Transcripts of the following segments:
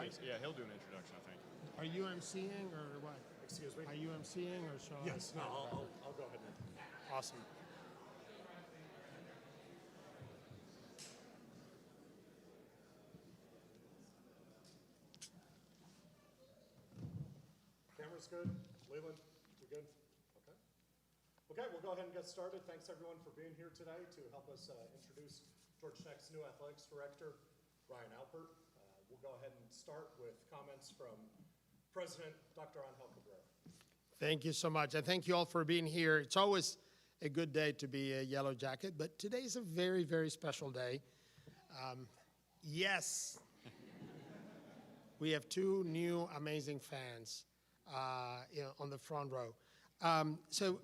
Yeah, he'll do an introduction, I think. Are you emceeing or what? Excuse me? Are you emceeing or shall Yes, I? no, I'll go ahead and. Awesome. Camera's good? Leland, you good? Okay. Okay, we'll go ahead and get started. Thanks everyone for being here today to help us introduce Georgia Tech's new athletics director, Ryan Alpert. We'll go ahead and start with comments from President Dr. Angel Cabrera. Thank you so much. I thank you all for being here. It's always a good day to be a Yellow Jacket, but today is a very, very special day. Yes, we have two new amazing fans on the front row. So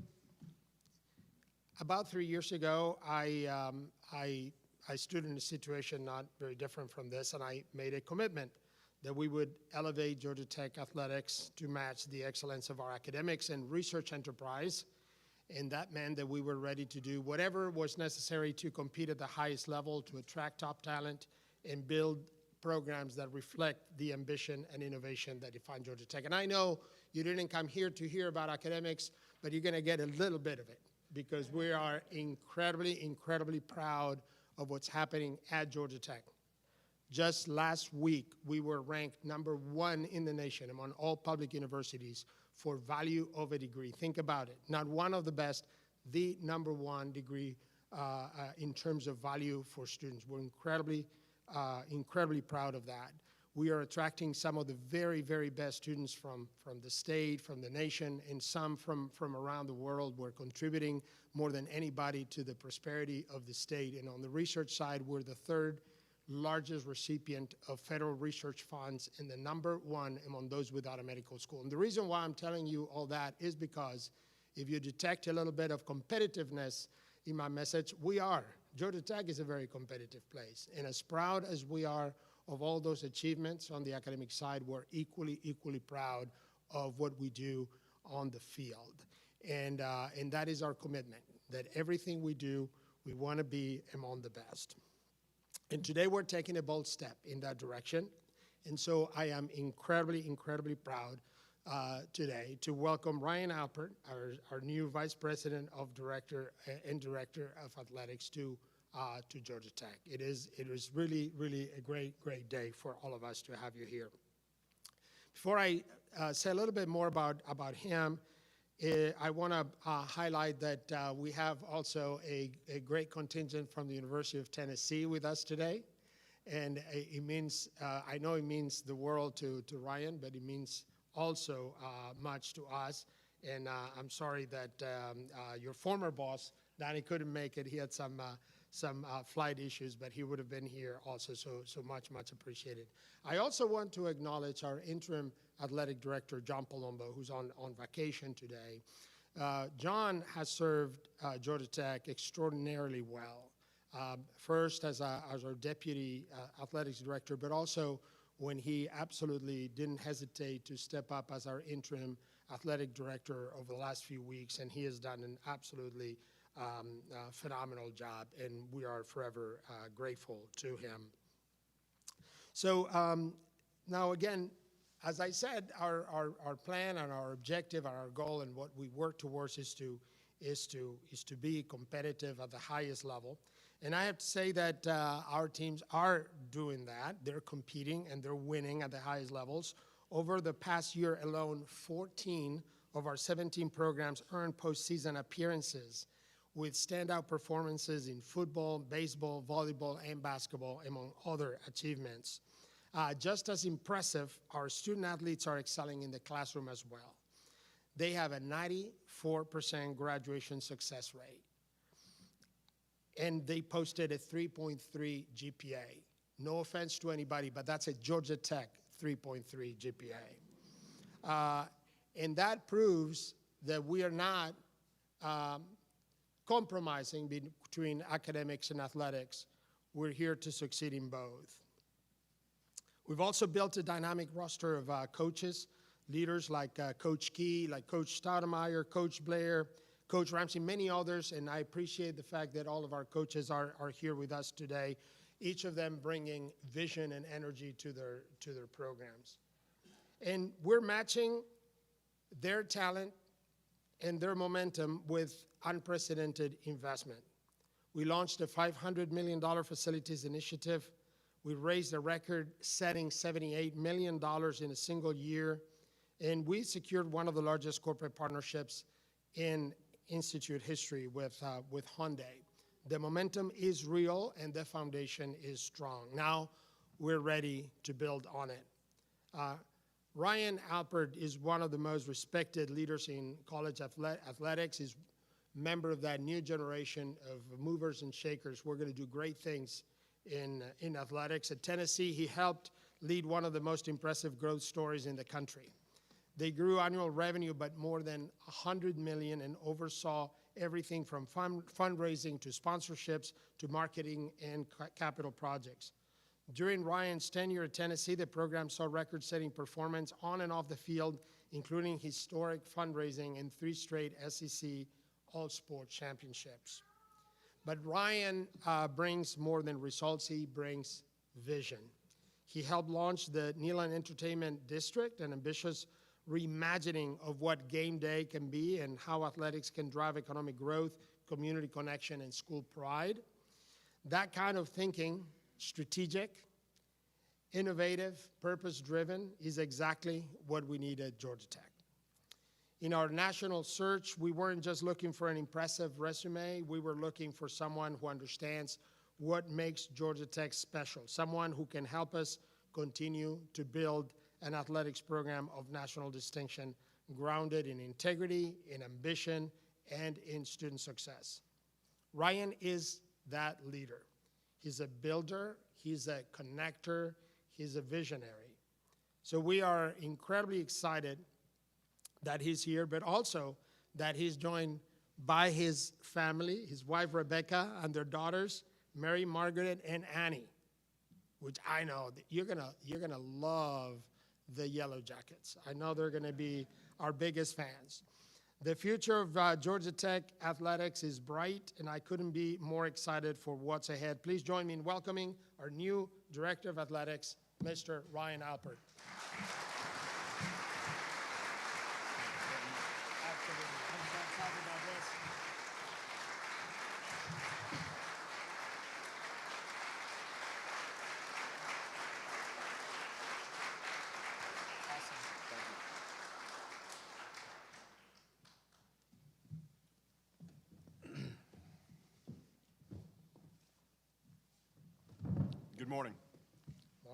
about 3 years ago, I stood in a situation not very different from this, and I made a commitment that we would elevate Georgia Tech athletics to match the excellence of our academics and research enterprise. And that meant that we were ready to do whatever was necessary to compete at the highest level, to attract top talent, and build programs that reflect the ambition and innovation that define Georgia Tech. And I know you didn't come here to hear about academics, but you're going to get a little bit of it because we are incredibly, incredibly proud of what's happening at Georgia Tech. Just last week, we were ranked #1 in the nation among all public universities for value of a degree. Think about it. Not one of the best, the #1 degree in terms of value for students. We're incredibly proud of that. We are attracting some of the very, very best students from the state, from the nation, and some from around the world. We're contributing more than anybody to the prosperity of the state. And on the research side, we're the third largest recipient of federal research funds and the #1 among those without a medical school. And the reason why I'm telling you all that is because if you detect a little bit of competitiveness in my message, Georgia Tech is a very competitive place. And as proud as we are of all those achievements on the academic side, we're equally proud of what we do on the field. And that is our commitment, that everything we do, we want to be among the best. And today we're taking a bold step in that direction. And so I am incredibly proud today to welcome Ryan Alpert, our new Vice President of Director of Athletics to Georgia Tech. It is really a great day for all of us to have you here. Before I say a little bit more about him, I want to highlight that we have also a great contingent from the University of Tennessee with us today. And it means, I know it means the world to Ryan, but it means also much to us. And I'm sorry that your former boss, Danny, couldn't make it. He had some flight issues, but he would have been here also, so much appreciated. I also want to acknowledge our interim athletic director, John Palumbo, who's on vacation today. John has served Georgia Tech extraordinarily well. First as our deputy athletics director, but also when he absolutely didn't hesitate to step up as our interim athletic director over the last few weeks, and he has done an absolutely phenomenal job, and we are forever grateful to him. So now again, as I said, our plan and our objective and our goal and what we work towards is to be competitive at the highest level. And I have to say that our teams are doing that. They're competing and they're winning at the highest levels. Over the past year alone, 14 of our 17 programs earned postseason appearances with standout performances in football, baseball, volleyball, and basketball, among other achievements. Just as impressive, our student athletes are excelling in the classroom as well. They have a 94% graduation success rate. And they posted a 3.3 GPA. No offense to anybody, but that's a Georgia Tech 3.3 GPA. And that proves that we are not compromising between academics and athletics. We're here to succeed in both. We've also built a dynamic roster of coaches, leaders like Coach Key, like Coach Stoudemire, Coach Blair, Coach Ramsey, many others, and I appreciate the fact that all of our coaches are here with us today. each of them bringing vision and energy to their programs. And we're matching their talent and their momentum with unprecedented investment. We launched a $500 million facilities initiative. We raised a record-setting $78 million in a single year, and we secured one of the largest corporate partnerships in Institute history with Hyundai. The momentum is real, and the foundation is strong. Now, we're ready to build on it. Ryan Alpert is one of the most respected leaders in college athletics. He's a member of that new generation of movers and shakers. We're going to do great things in athletics. At Tennessee, he helped lead one of the most impressive growth stories in the country. They grew annual revenue by more than $100 million and oversaw everything from fundraising to sponsorships to marketing and capital projects. During Ryan's tenure at Tennessee, the program saw record-setting performance on and off the field, including historic fundraising and 3 straight SEC All-Sport championships. But Ryan brings more than results, he brings vision. He helped launch the Neyland Entertainment District, an ambitious reimagining of what game day can be and how athletics can drive economic growth, community connection, and school pride. That kind of thinking, strategic, innovative, purpose-driven, is exactly what we need at Georgia Tech. In our national search, we weren't just looking for an impressive resume, we were looking for someone who understands what makes Georgia Tech special, someone who can help us continue to build an athletics program of national distinction, grounded in integrity, in ambition, and in student success. Ryan is that leader. He's a builder, he's a connector, he's a visionary. So we are incredibly excited that he's here, but also that he's joined by his family, his wife Rebecca, and their daughters, Mary, Margaret, and Annie, which I know that you're gonna love the Yellow Jackets. I know they're gonna be our biggest fans. The future of Georgia Tech athletics is bright, and I couldn't be more excited for what's ahead. Please join me in welcoming our new Director of Athletics, Mr. Ryan Alpert. Good morning.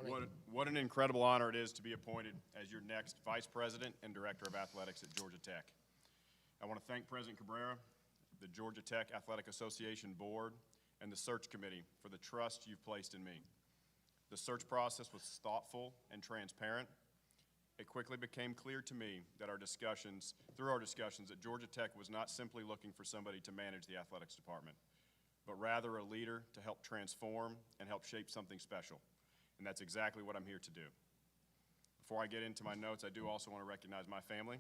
Morning. What an incredible honor it is to be appointed as your next Vice President and Director of Athletics at Georgia Tech. I want to thank President Cabrera, the Georgia Tech Athletic Association Board, and the search committee for the trust you've placed in me. The search process was thoughtful and transparent. It quickly became clear to me that through our discussions, that Georgia Tech was not simply looking for somebody to manage the athletics department, but rather a leader to help transform and help shape something special. And that's exactly what I'm here to do. Before I get into my notes, I do also want to recognize my family,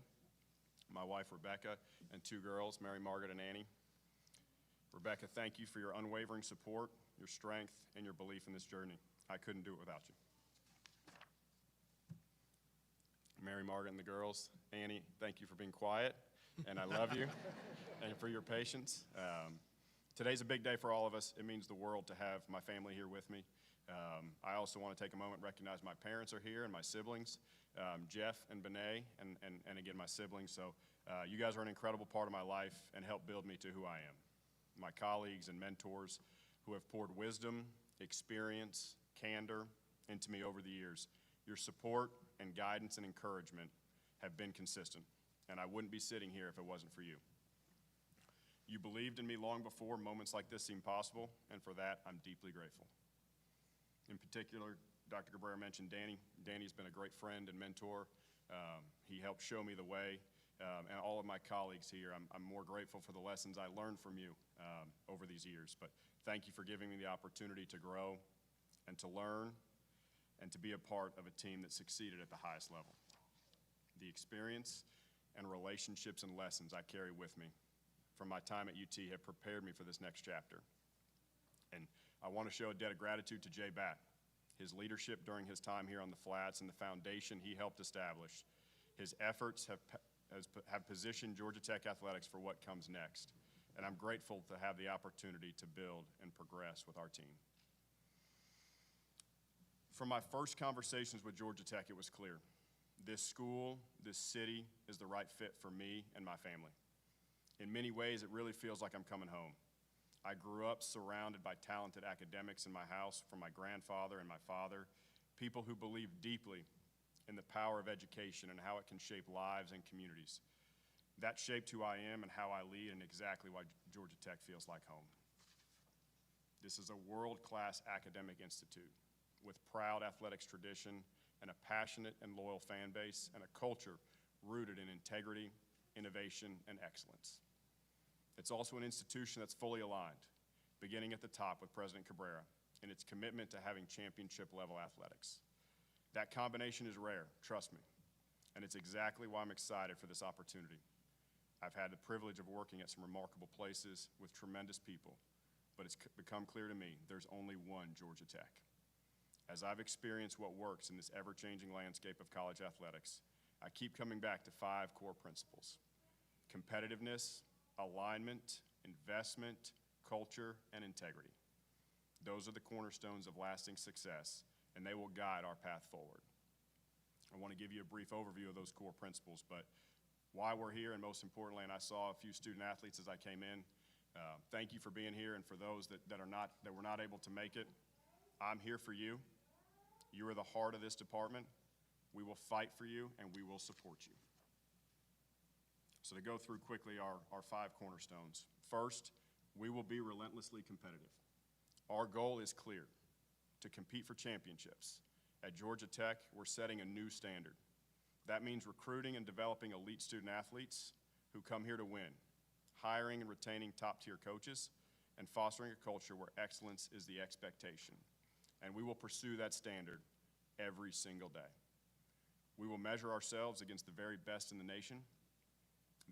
my wife Rebecca, and 2 girls, Mary, Margaret, and Annie. Rebecca, thank you for your unwavering support, your strength, and your belief in this journey. I couldn't do it without you. Mary, Margaret, and the girls, Annie, thank you for being quiet, and I love you, and for your patience. Today's a big day for all of us. It means the world to have my family here with me. I also want to take a moment and recognize my parents are here and my siblings, Jeff and Benet, and again, my siblings. So you guys are an incredible part of my life and help build me to who I am. My colleagues and mentors who have poured wisdom, experience, candor into me over the years. Your support and guidance and encouragement have been consistent, and I wouldn't be sitting here if it wasn't for you. You believed in me long before moments like this seemed possible, and for that, I'm deeply grateful. In particular, Dr. Cabrera mentioned Danny. Danny's been a great friend and mentor. He helped show me the way, and all of my colleagues here. I'm more grateful for the lessons I learned from you over these years, but thank you for giving me the opportunity to grow and to learn and to be a part of a team that succeeded at the highest level. The experience and relationships and lessons I carry with me from my time at UT have prepared me for this next chapter. And I want to show a debt of gratitude to Jay Batt, his leadership during his time here on the Flats and the foundation he helped establish. His efforts have positioned Georgia Tech athletics for what comes next, and I'm grateful to have the opportunity to build and progress with our team. From my first conversations with Georgia Tech, it was clear. This school, this city, is the right fit for me and my family. In many ways, it really feels like I'm coming home. I grew up surrounded by talented academics in my house from my grandfather and my father, people who believe deeply in the power of education and how it can shape lives and communities. That shaped who I am and how I lead, and exactly why Georgia Tech feels like home. This is a world-class academic institute with proud athletics tradition and a passionate and loyal fan base and a culture rooted in integrity, innovation, and excellence. It's also an institution that's fully aligned, beginning at the top with President Cabrera in its commitment to having championship-level athletics. That combination is rare, trust me, and it's exactly why I'm excited for this opportunity. I've had the privilege of working at some remarkable places with tremendous people, but it's become clear to me there's only one Georgia Tech. As I've experienced what works in this ever-changing landscape of college athletics, I keep coming back to 5 core principles: competitiveness, alignment, investment, culture, and integrity. Those are the cornerstones of lasting success, and they will guide our path forward. I want to give you a brief overview of those core principles, but why we're here, and most importantly, and I saw a few student athletes as I came in, thank you for being here, and for those that were not able to make it, I'm here for you. You are the heart of this department. We will fight for you, and we will support you. So to go through quickly our 5 cornerstones. First, we will be relentlessly competitive. Our goal is clear: to compete for championships. At Georgia Tech, we're setting a new standard. That means recruiting and developing elite student athletes who come here to win, hiring and retaining top-tier coaches, and fostering a culture where excellence is the expectation. And we will pursue that standard every single day. We will measure ourselves against the very best in the nation.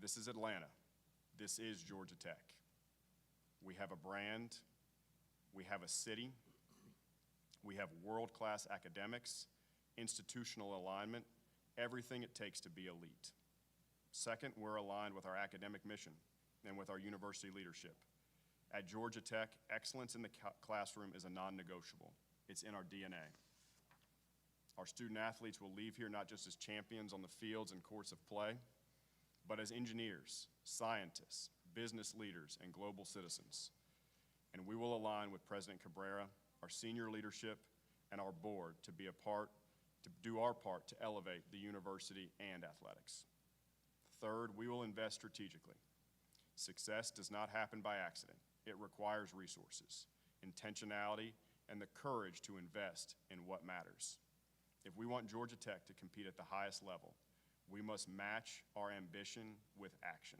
This is Atlanta. This is Georgia Tech. We have a brand. We have a city. We have world-class academics, institutional alignment, everything it takes to be elite. Second, we're aligned with our academic mission and with our university leadership. At Georgia Tech, excellence in the classroom is a non-negotiable. It's in our DNA. Our student athletes will leave here not just as champions on the fields and courts of play, but as engineers, scientists, business leaders, and global citizens. And we will align with President Cabrera, our senior leadership, and our board to do our part to elevate the university and athletics. Third, we will invest strategically. Success does not happen by accident. It requires resources, intentionality, and the courage to invest in what matters. If we want Georgia Tech to compete at the highest level, we must match our ambition with action.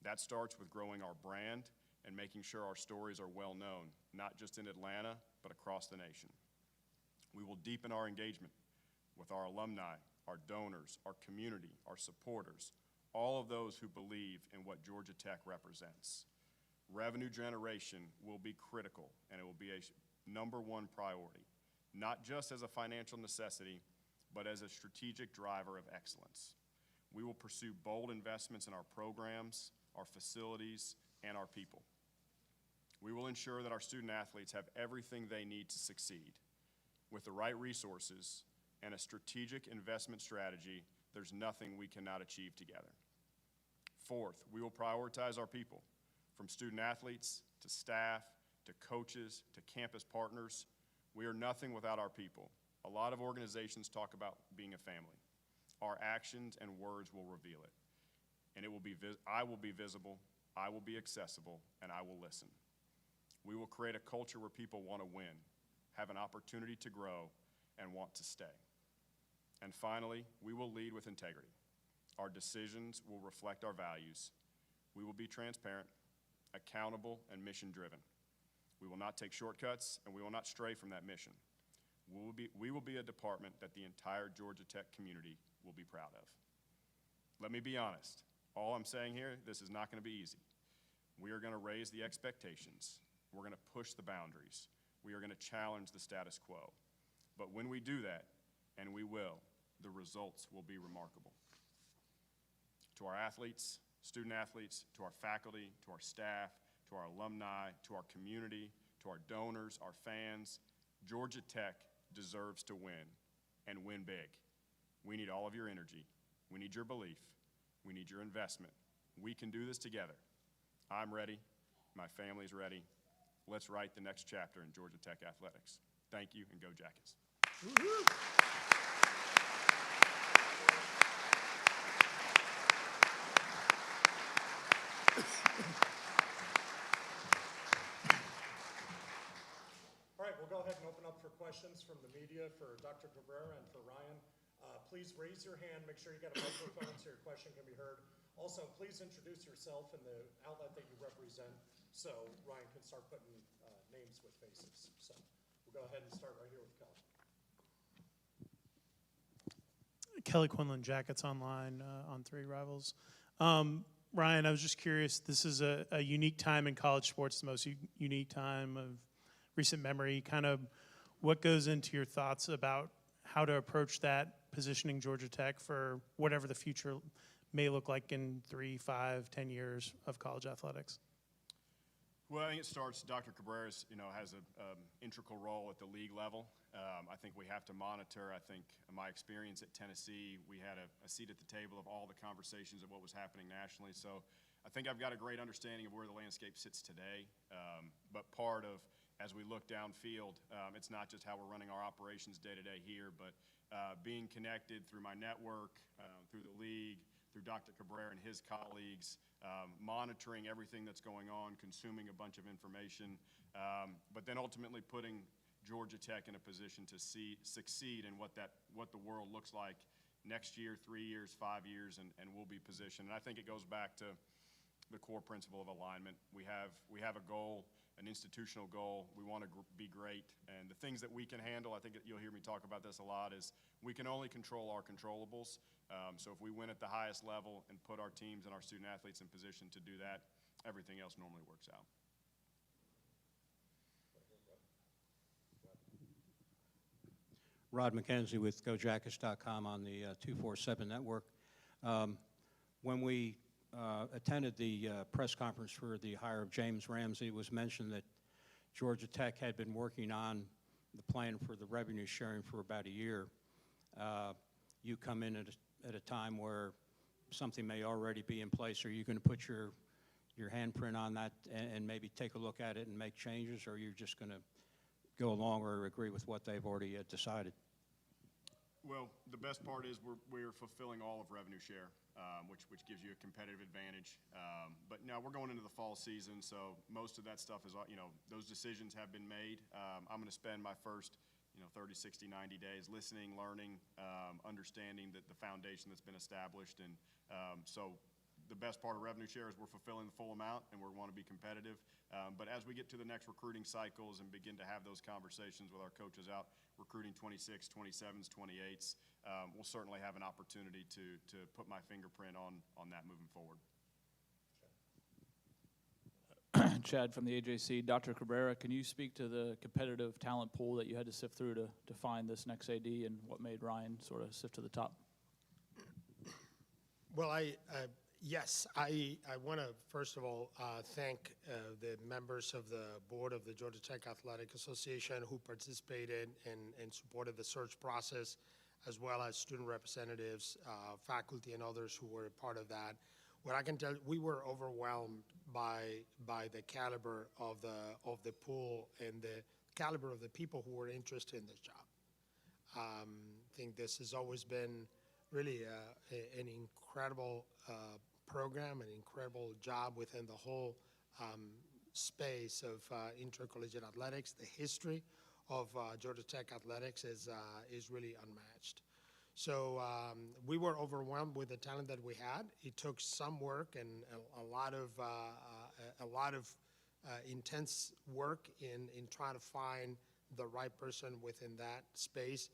That starts with growing our brand and making sure our stories are well known, not just in Atlanta, but across the nation. We will deepen our engagement with our alumni, our donors, our community, our supporters, all of those who believe in what Georgia Tech represents. Revenue generation will be critical, and it will be a #1 priority, not just as a financial necessity, but as a strategic driver of excellence. We will pursue bold investments in our programs, our facilities, and our people. We will ensure that our student athletes have everything they need to succeed. With the right resources and a strategic investment strategy, there's nothing we cannot achieve together. Fourth, we will prioritize our people, from student athletes to staff to coaches to campus partners. We are nothing without our people. A lot of organizations talk about being a family. Our actions and words will reveal it. And I will be visible, I will be accessible, and I will listen. We will create a culture where people want to win, have an opportunity to grow, and want to stay. And finally, we will lead with integrity. Our decisions will reflect our values. We will be transparent, accountable, and mission-driven. We will not take shortcuts, and we will not stray from that mission. We will be a department that the entire Georgia Tech community will be proud of. Let me be honest. All I'm saying here, this is not going to be easy. We are going to raise the expectations. We're going to push the boundaries. We are going to challenge the status quo. But when we do that, and we will, the results will be remarkable. To our athletes, student athletes, to our faculty, to our staff, to our alumni, to our community, to our donors, our fans, Georgia Tech deserves to win, and win big. We need all of your energy. We need your belief. We need your investment. We can do this together. I'm ready. My family's ready. Let's write the next chapter in Georgia Tech athletics. Thank you, and go Jackets. All right, we'll go ahead and open up for questions from the media for Dr. Cabrera and for Ryan. Please raise your hand, make sure you got a microphone so your question can be heard. Also, please introduce yourself and the outlet that you represent so Ryan can start putting names with faces. So we'll go ahead and start right here with Kelly. Kelly Quinlan, Jackets Online on 3 Rivals. Ryan, I was just curious, this is a unique time in college sports, the most unique time of recent memory. Kind of what goes into your thoughts about how to approach that, positioning Georgia Tech for whatever the future may look like in 3, 5, 10 years of college athletics? Well, I think it starts, Dr. Cabrera has an integral role at the league level. I think we have to monitor. I think my experience at Tennessee, we had a seat at the table of all the conversations of what was happening nationally. So I think I've got a great understanding of where the landscape sits today. But part of, as we look downfield, it's not just how we're running our operations day to day here, but being connected through my network, through the league, through Dr. Cabrera and his colleagues, monitoring everything that's going on, consuming a bunch of information, but then ultimately putting Georgia Tech in a position to succeed in what the world looks like next year, 3 years, 5 years, and we'll be positioned. And I think it goes back to the core principle of alignment. We have a goal, an institutional goal. We want to be great, and the things that we can handle, I think you'll hear me talk about this a lot, is we can only control our controllables. So if we win at the highest level and put our teams and our student athletes in position to do that, everything else normally works out. Rod McKenzie with GoJackets.com on the 247 network. When we attended the press conference for the hire of James Ramsey, it was mentioned that Georgia Tech had been working on the plan for the revenue sharing for about a year. You come in at a time where something may already be in place. Are you going to put your handprint on that and maybe take a look at it and make changes, or are you just going to go along or agree with what they've already decided? Well, the best part is we're fulfilling all of revenue share, which gives you a competitive advantage. But now we're going into the fall season, so most of that stuff is, those decisions have been made. I'm going to spend my first 30, 60, 90 days listening, learning, understanding that the foundation that's been established. And so the best part of revenue share is we're fulfilling the full amount and we want to be competitive. But as we get to the next recruiting cycles and begin to have those conversations with our coaches out recruiting 26, 27s, 28s, we'll certainly have an opportunity to put my fingerprint on that moving forward. Chad from the AJC. Dr. Cabrera, can you speak to the competitive talent pool that you had to sift through to find this next AD and what made Ryan sort of sift to the top? Well, yes, I want to first of all thank the members of the board of the Georgia Tech Athletic Association who participated and supported the search process, as well as student representatives, faculty, and others who were a part of that. What I can tell you, we were overwhelmed by the caliber of the pool and the caliber of the people who were interested in this job. I think this has always been really an incredible program, an incredible job within the whole space of intercollegiate athletics. The history of Georgia Tech athletics is really unmatched. So we were overwhelmed with the talent that we had. It took some work and a lot of intense work in trying to find the right person within that space.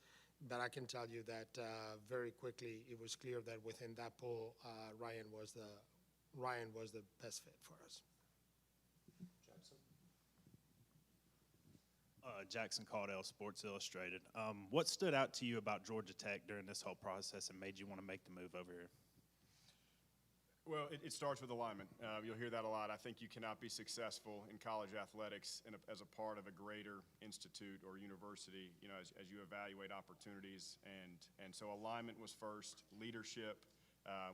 But I can tell you that very quickly it was clear that within that pool, Ryan was the best fit for us. Jackson. Jackson Caudill, Sports Illustrated. What stood out to you about Georgia Tech during this whole process and made you want to make the move over here? Well, it starts with alignment. You'll hear that a lot. I think you cannot be successful in college athletics as a part of a greater institute or university, you know, as you evaluate opportunities. And so alignment was first, leadership.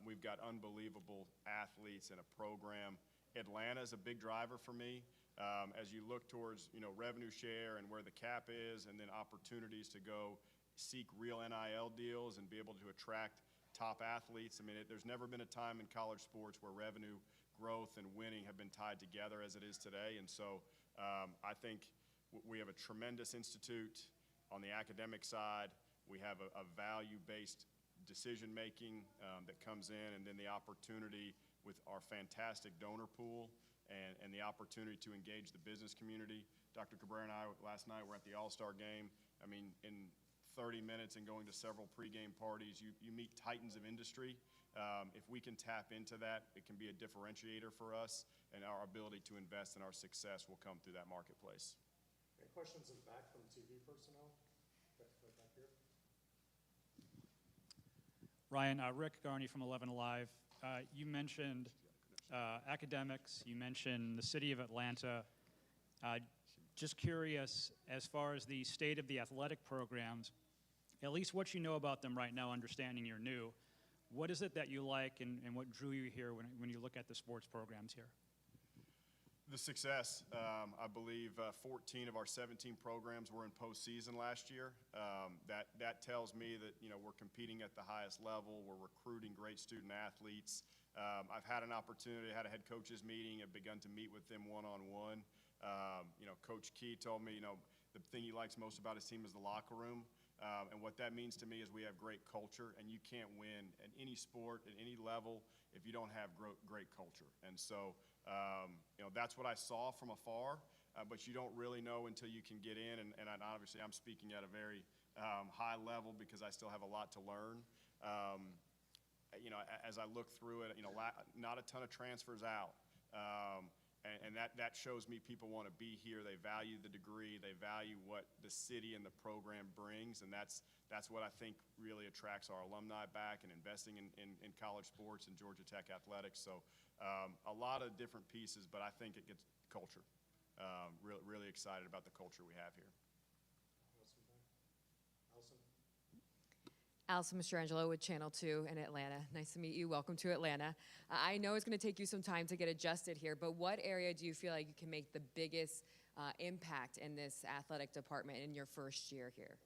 We've got unbelievable athletes and a program. Atlanta is a big driver for me. As you look towards, you know, revenue share and where the cap is, and then opportunities to go seek real NIL deals and be able to attract top athletes. I mean, there's never been a time in college sports where revenue growth and winning have been tied together as it is today. And so I think we have a tremendous institute on the academic side. We have a value-based decision-making that comes in, and then the opportunity with our fantastic donor pool and the opportunity to engage the business community. Dr. Cabrera and I last night were at the All-Star game. I mean, in 30 minutes and going to several pregame parties, you meet titans of industry. If we can tap into that, it can be a differentiator for us, and our ability to invest in our success will come through that marketplace. Any questions in the back from TV personnel? Right back here. Ryan, Rick Garney from 11 Alive. You mentioned academics, you mentioned the city of Atlanta. Just curious, as far as the state of the athletic programs, at least what you know about them right now, understanding you're new, what is it that you like and what drew you here when you look at the sports programs here? The success. I believe 14 of our 17 programs were in postseason last year. That tells me that, you know, we're competing at the highest level. We're recruiting great student athletes. I've had an opportunity, had a head coaches meeting, have begun to meet with them one-on-one. You know, Coach Key told me, you know, the thing he likes most about his team is the locker room. And what that means to me is we have great culture, and you can't win at any sport, at any level, if you don't have great culture. And so, you know, that's what I saw from afar, but you don't really know until you can get in. And obviously, I'm speaking at a very high level because I still have a lot to learn. You know, as I look through it, you know, not a ton of transfers out. And that shows me people want to be here. They value the degree. They value what the city and the program brings. And that's what I think really attracts our alumni back and investing in college sports and Georgia Tech athletics. So a lot of different pieces, but I think it gets culture. Really excited about the culture we have here. Allison? Allison Mastrangelo with Channel 2 in Atlanta. Nice to meet you. Welcome to Atlanta. I know it's going to take you some time to get adjusted here, but what area do you feel like you can make the biggest impact in this athletic department in your first year here?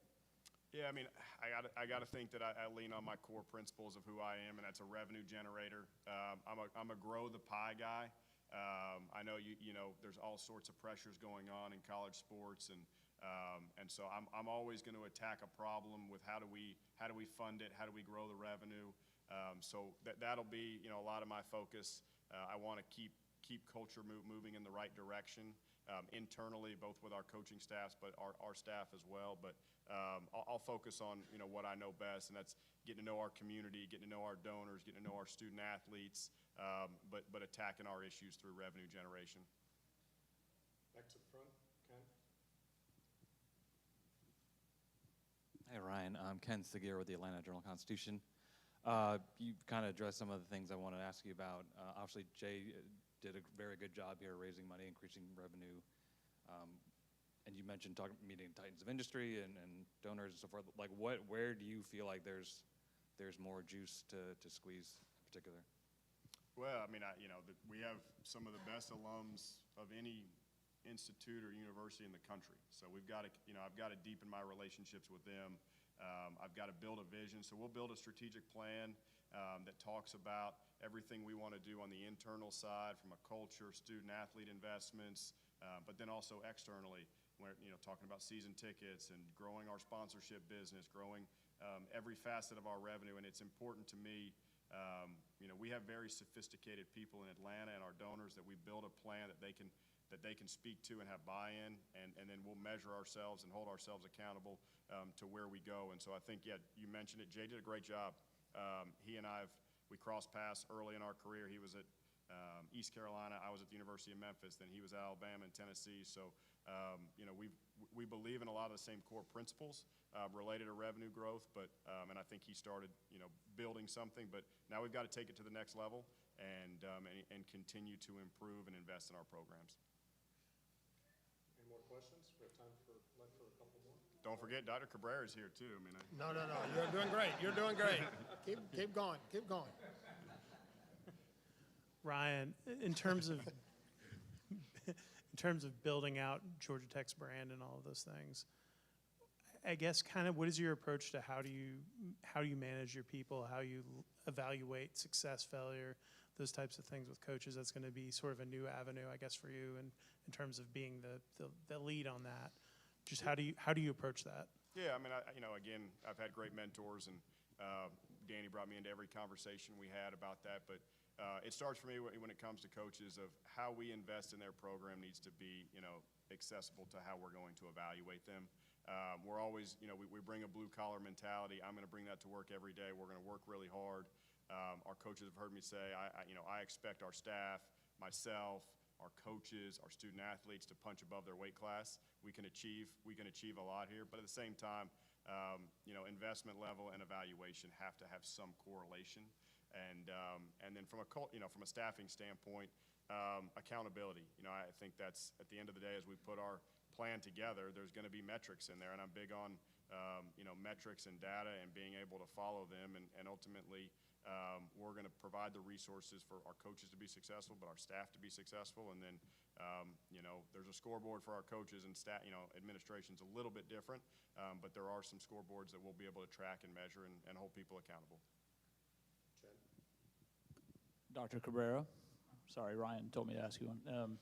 Yeah, I mean, I got to think that I lean on my core principles of who I am, and that's a revenue generator. I'm a grow the pie guy. I know you know there's all sorts of pressures going on in college sports, and so I'm always going to attack a problem with how do we fund it, how do we grow the revenue. So that'll be, you know, a lot of my focus. I want to keep culture moving in the right direction internally, both with our coaching staffs, but our staff as well. But I'll focus on, you know, what I know best, and that's getting to know our community, getting to know our donors, getting to know our student athletes, but attacking our issues through revenue generation. Back to the front, Ken. Hey, Ryan. I'm Ken Seguir with the Atlanta Journal-Constitution. You kind of addressed some of the things I wanted to ask you about. Obviously, Jay did a very good job here raising money, increasing revenue. And you mentioned meeting titans of industry and donors and so forth. Like, where do you feel like there's more juice to squeeze in particular? Well, I mean, you know, we have some of the best alums of any institute or university in the country. So we've got to, you know, I've got to deepen my relationships with them. I've got to build a vision. So we'll build a strategic plan that talks about everything we want to do on the internal side from a culture, student athlete investments, but then also externally, where, you know, talking about season tickets and growing our sponsorship business, growing every facet of our revenue. And it's important to me, you know, we have very sophisticated people in Atlanta and our donors that we build a plan that they can speak to and have buy-in, and then we'll measure ourselves and hold ourselves accountable to where we go. And so I think, yeah, you mentioned it. Jay did a great job. He and we crossed paths early in our career. He was at East Carolina. I was at the University of Memphis. Then he was at Alabama and Tennessee. So, you know, we believe in a lot of the same core principles related to revenue growth, but, and I think he started, building something, but now we've got to take it to the next level and continue to improve and invest in our programs. Any more questions? We have time for a couple more. Don't forget, Dr. Cabrera is here too. I mean, No, you're doing great, you're doing great. Keep going, keep going. Ryan, in terms of building out Georgia Tech's brand and all of those things, I guess kind of what is your approach to how do you manage your people, how you evaluate success, failure, those types of things with coaches? That's going to be sort of a new avenue, I guess, for you, and in terms of being the lead on that. Just how do you approach that? yeah, I mean, again, I've had great mentors, and Danny brought me into every conversation we had about that. But it starts for me when it comes to coaches of how we invest in their program needs to be, accessible to how we're going to evaluate them. We're always, we bring a blue-collar mentality. I'm going to bring that to work every day. We're going to work really hard. Our coaches have heard me say, I expect our staff, myself, our coaches, our student athletes to punch above their weight class. We can achieve a lot here, but at the same time, investment level and evaluation have to have some correlation. And then from a staffing standpoint, accountability. I think that's at the end of the day, as we put our plan together, there's going to be metrics in there, and I'm big on metrics and data and being able to follow them, and ultimately we're going to provide the resources for our coaches to be successful, but our staff to be successful. And then there's a scoreboard for our coaches, and staff. Administration's a little bit different, but there are some scoreboards that we'll be able to track and measure and hold people accountable. Dr. Cabrera, sorry, Ryan told me to ask you one.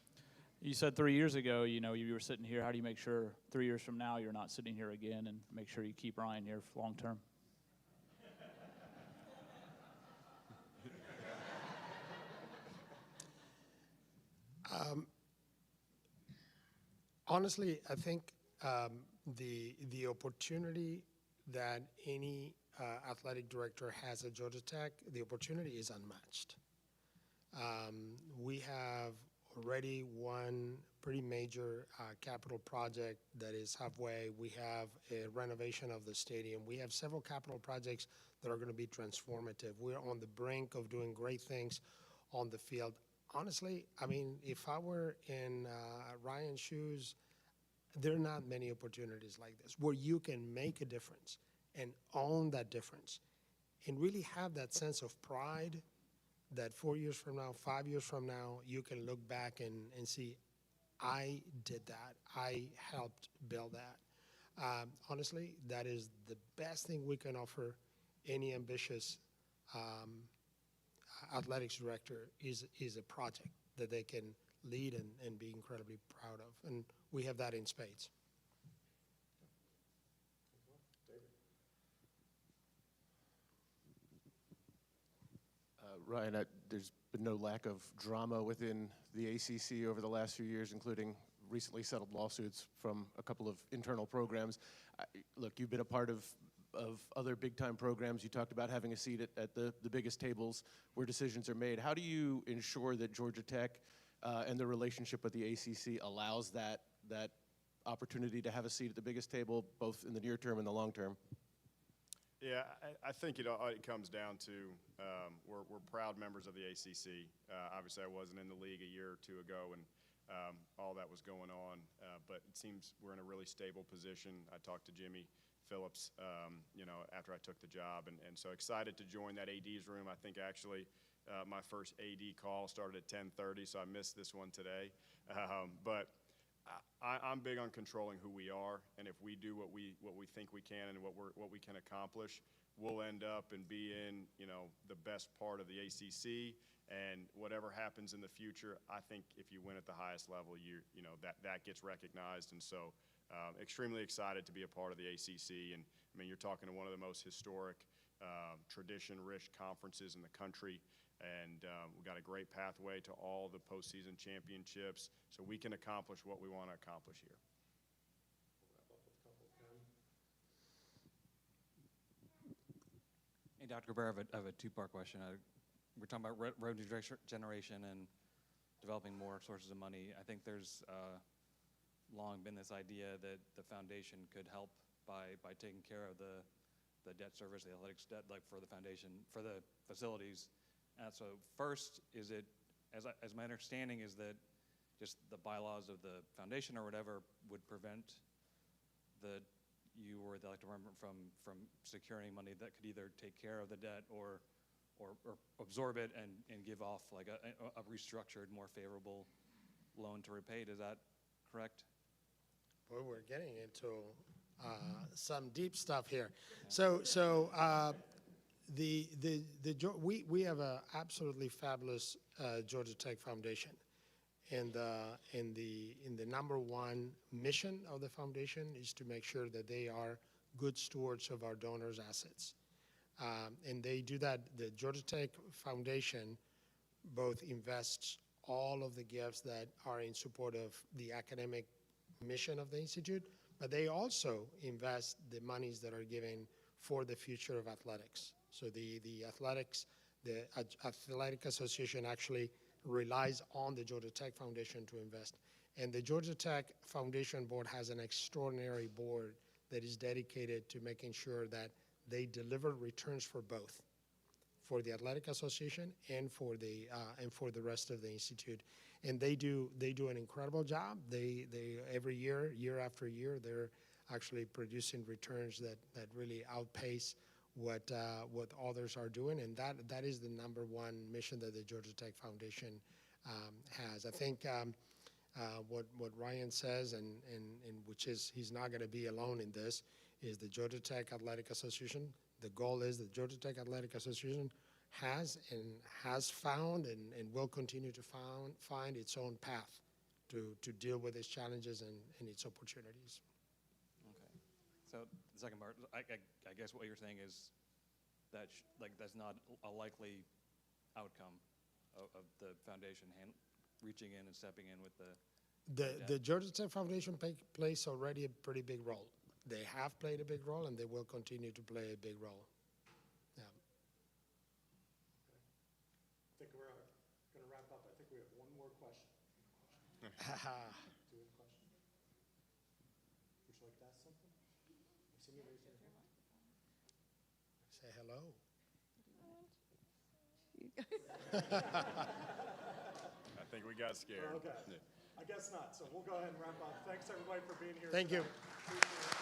You said 3 years ago, you were sitting here. How do you make sure 3 years from now you're not sitting here again, and make sure you keep Ryan here for long term? Honestly, I think the opportunity that any athletic director has at Georgia Tech, the opportunity is unmatched. We have already one pretty major capital project that is halfway. We have a renovation of the stadium. We have several capital projects that are going to be transformative. We're on the brink of doing great things on the field. Honestly, I mean, if I were in Ryan's shoes, there are not many opportunities like this where you can make a difference and own that difference and really have that sense of pride that 4 years from now, 5 years from now, you can look back and see, I did that. I helped build that. Honestly, that is the best thing we can offer any ambitious athletics director is a project that they can lead and be incredibly proud of. And we have that in spades. Ryan, there's been no lack of drama within the ACC over the last few years, including recently settled lawsuits from a couple of internal programs. Look, you've been a part of other big-time programs. You talked about having a seat at the biggest tables where decisions are made. How do you ensure that Georgia Tech and the relationship with the ACC allows that opportunity to have a seat at the biggest table, both in the near term and the long term? Yeah, I think it comes down to we're proud members of the ACC. Obviously, I wasn't in the league a year or two ago, and all that was going on. But it seems we're in a really stable position. I talked to Jimmy Phillips, after I took the job, and so excited to join that AD's room. I think actually my first AD call started at 10:30, so I missed this one today. But I'm big on controlling who we are, and if we do what we think we can and what we can accomplish, we'll end up and be in the best part of the ACC. And whatever happens in the future, I think if you win at the highest level, that gets recognized. And so, extremely excited to be a part of the ACC. And I mean, you're talking to one of the most historic, tradition-rich conferences in the country. And we've got a great pathway to all the postseason championships, so we can accomplish what we want to accomplish here. Hey, Dr. Cabrera, I have a two-part question. We're talking about revenue generation and developing more sources of money. I think there's long been this idea that the foundation could help by taking care of the debt service, the athletics debt, like for the foundation, for the facilities. So first, is it, as my understanding is that just the bylaws of the foundation or whatever would prevent you or the athletic department from securing money that could either take care of the debt or absorb it and give off like a restructured, more favorable loan to repay. Is that correct? Boy, we're getting into some deep stuff here. We have an absolutely fabulous Georgia Tech Foundation, and the number one mission of the foundation is to make sure that they are good stewards of our donors' assets, and they do that. The Georgia Tech Foundation both invests all of the gifts that are in support of the academic mission of the institute, but they also invest the monies that are given for the future of athletics. So the Athletic Association actually relies on the Georgia Tech Foundation to invest. And the Georgia Tech Foundation Board has an extraordinary board that is dedicated to making sure that they deliver returns for both, for the Athletic Association and for the rest of the institute. And they do an incredible job. They every year after year, they're actually producing returns that really outpace what others are doing, and that is the number one mission that the Georgia Tech Foundation has. I think what Ryan says, and which is he's not going to be alone in this, is the Georgia Tech Athletic Association. The goal is the Georgia Tech Athletic Association has found and will continue to find its own path to deal with its challenges and its opportunities. Okay. So the second part, I guess what you're saying is that that's not a likely outcome of the foundation reaching in and stepping in with the Georgia Tech Foundation plays already a pretty big role. They have played a big role, and they will continue to play a big role. Yeah. I think we're going to wrap up. I think we have one more question. Do you have a question? Would you like to ask something? See me raise your hand. Say hello. I think we got scared. Okay. Yeah. I guess not. So we'll go ahead and wrap up. Thanks everybody for being here. Thank you. Appreciate it.